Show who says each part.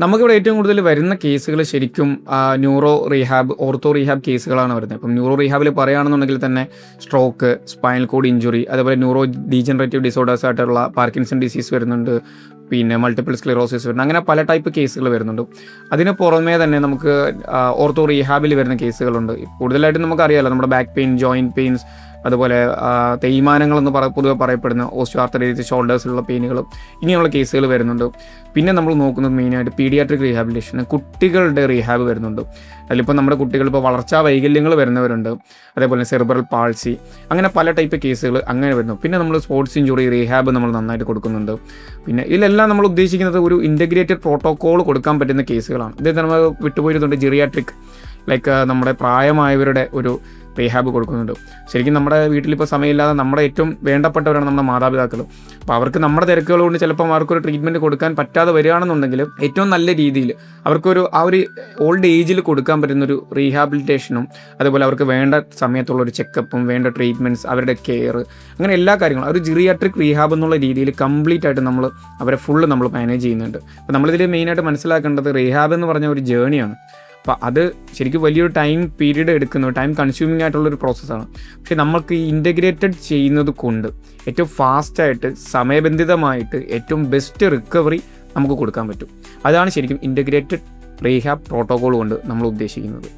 Speaker 1: നമുക്കിവിടെ ഏറ്റവും കൂടുതൽ വരുന്ന കേസുകൾ ശരിക്കും ന്യൂറോ റീഹാബ്, ഓർത്തോ റീഹാബ് കേസുകളാണ് വരുന്നത്. ഇപ്പം ന്യൂറോ റീഹാബിൽ പറയുകയാണെന്നുണ്ടെങ്കിൽ തന്നെ സ്ട്രോക്ക്, സ്പൈനൽ കോഡ് ഇഞ്ചുറി, അതേപോലെ ന്യൂറോ ഡീജനറേറ്റീവ് ഡിസോർഡേഴ്സ് ആയിട്ടുള്ള പാർക്കിൻസൺ ഡിസീസ് വരുന്നുണ്ട്, പിന്നെ മൾട്ടിപ്പിൾ സ്ക്ലിറോസിസ് വരുന്നുണ്ട്. അങ്ങനെ പല ടൈപ്പ് കേസുകൾ വരുന്നുണ്ട്. അതിന് പുറമേ തന്നെ നമുക്ക് ഓർത്തോ റീഹാബിൽ വരുന്ന കേസുകളുണ്ട്. കൂടുതലായിട്ടും നമുക്കറിയാമല്ലോ, നമ്മുടെ ബാക്ക് പെയിൻ, ജോയിൻറ്റ് പെയിൻസ്, അതുപോലെ തേയ്മാനങ്ങളെന്ന് പൊതുവെ പറയപ്പെടുന്ന ഓസ്റ്റിയോ ആർത്രൈറ്റിസ്, ഷോൾഡേഴ്സിലുള്ള പെയിനുകളും ഇങ്ങനെയുള്ള കേസുകൾ വരുന്നുണ്ട്. പിന്നെ നമ്മൾ നോക്കുന്നത് മെയിനായിട്ട് പീഡിയാട്രിക് റീഹാബിലിറ്റേഷൻ, കുട്ടികളുടെ റീഹാബ് വരുന്നുണ്ട്. അതിലിപ്പോൾ നമ്മുടെ കുട്ടികൾ ഇപ്പോൾ വളർച്ചാ വൈകല്യങ്ങൾ വരുന്നവരുണ്ട്, അതേപോലെ സെറിബ്രൽ പാൾസി, അങ്ങനെ പല ടൈപ്പ് കേസുകൾ അങ്ങനെ വരുന്നു. പിന്നെ നമ്മൾ സ്പോർട്സ് ഇഞ്ചുറി റീഹാബ് നമ്മൾ നന്നായിട്ട് കൊടുക്കുന്നുണ്ട്. പിന്നെ ഇതിലെല്ലാം നമ്മൾ ഉദ്ദേശിക്കുന്നത് ഒരു ഇൻ്റഗ്രേറ്റഡ് പ്രോട്ടോക്കോൾ കൊടുക്കാൻ പറ്റുന്ന കേസുകളാണ്. ഇത് നമ്മൾ വിട്ടുപോയിരുന്നുണ്ട് ജിറിയാട്രിക്, ലൈക്ക് നമ്മുടെ പ്രായമായവരുടെ ഒരു റീഹാബ് കൊടുക്കുന്നുണ്ട്. ശരിക്കും നമ്മുടെ വീട്ടിലിപ്പോൾ സമയമില്ലാതെ നമ്മുടെ ഏറ്റവും വേണ്ടപ്പെട്ടവരാണ് നമ്മുടെ മാതാപിതാക്കൾ. അപ്പോൾ അവർക്ക് നമ്മുടെ തിരക്കുകൾ കൊണ്ട് ചിലപ്പം അവർക്കൊരു ട്രീറ്റ്മെൻറ്റ് കൊടുക്കാൻ പറ്റാതെ വരികയാണെന്നുണ്ടെങ്കിൽ ഏറ്റവും നല്ല രീതിയിൽ അവർക്കൊരു ആ ഒരു ഓൾഡ് ഏജിൽ കൊടുക്കാൻ പറ്റുന്നൊരു റീഹാബിലിറ്റേഷനും, അതുപോലെ അവർക്ക് വേണ്ട സമയത്തുള്ളൊരു ചെക്കപ്പും, വേണ്ട ട്രീറ്റ്മെൻറ്റ്സ്, അവരുടെ കെയർ, അങ്ങനെ എല്ലാ കാര്യങ്ങളും ഒരു ജിറിയാട്രിക് റീഹാബ് എന്നുള്ള രീതിയിൽ കംപ്ലീറ്റ് ആയിട്ട് നമ്മൾ അവരെ ഫുള്ള് നമ്മൾ മാനേജ് ചെയ്യുന്നുണ്ട്. അപ്പോൾ നമ്മളിതിൽ മെയിനായിട്ട് മനസ്സിലാക്കേണ്ടത് റീഹാബ് എന്ന് പറഞ്ഞ ഒരു ജേണിയാണ്. അപ്പോൾ അത് ശരിക്കും വലിയൊരു ടൈം പീരീഡ് എടുക്കുന്ന, ടൈം കൺസ്യൂമിംഗ് ആയിട്ടുള്ളൊരു പ്രോസസ്സാണ്. പക്ഷേ നമ്മൾക്ക് ഈ ഇൻ്റഗ്രേറ്റഡ് ചെയ്യുന്നത് കൊണ്ട് ഏറ്റവും ഫാസ്റ്റായിട്ട്, സമയബന്ധിതമായിട്ട് ഏറ്റവും ബെസ്റ്റ് റിക്കവറി നമുക്ക് കൊടുക്കാൻ പറ്റും. അതാണ് ശരിക്കും ഇൻ്റഗ്രേറ്റഡ് റീഹാബ് പ്രോട്ടോക്കോൾ കൊണ്ട് നമ്മൾ ഉദ്ദേശിക്കുന്നത്.